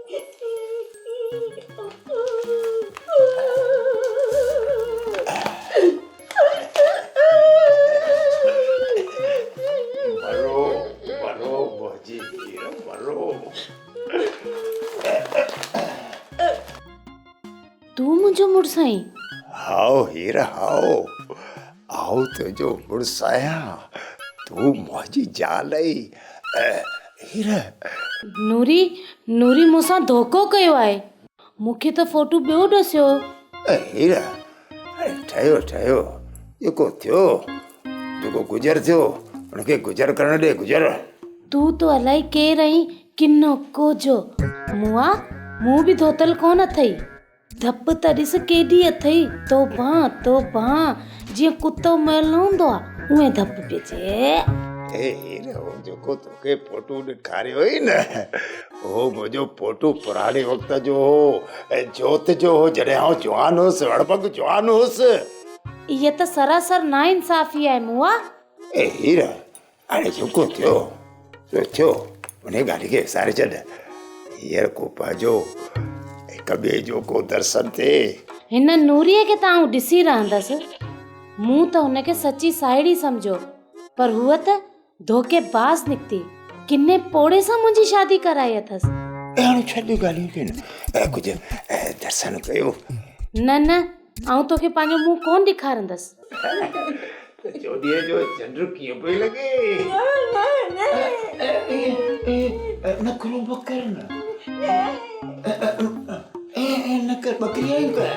मरो मरो भौजी हीरा मरो। तू मुंहिंजो मुड़ुसु आहीं? हाओ हीरा हाओ, आओ तुंहिंजो मुड़ुसु आहियां, तूं मुंहिंजी ज़ाल आई। हीरा नूरी नूरी मूंसां धोखो कयो आहे, मूंखे त फोटू ॿियो ॾसियो। हीरा अरे ठहियो ठहियो, जेको थियो जेको गुज़र थियो उनखे गुज़र करण ॾे, गुज़र। तू तो अलाए केरु आहीं, किनो कोजो मुआ, मूं बि धोतल कोन अथई। धप त ॾिस केॾी अथई, तोबा तोबा, जीअं कुतो मैल न हूंदो आहे उहे धप पिजे। हीरा हो जेको तोखे फोटू ॾेखारियो हुई न, उहो मुंहिंजो फोटू पुराणे वक़्त जो हो, जोत जो हो, जॾहिं आउं जवान हुउसि, हड़बग जवान हुउसि। इहा त सरासर नाइंसाफ़ी आहे मुआ। हीरा हाणे जेको थियो सो थियो, उन ॻाल्हि खे विसारे छॾ। हींअर को पंहिंजो हिक ॿिए जो को दर्शन थिए। हिन नूरीअ खे त आउं ॾिसी रहंदसि, मूं त हुनखे सची साहेड़ी सम्झो, पर हूअ त धोखेबाज़ निकिती। किने पोड़े सां मुंहिंजी शादी कराई अथसि। हाणे छॾ ॻाल्हियूं खे न, कुझु दर्शन कयो। न न, आउं तोखे पंहिंजो मुंहुं कोन ॾेखारंदसि। चोॾीअ जो चंड कीअं पई लॻे। न खुलो बकर न, न कर बकरियां कर।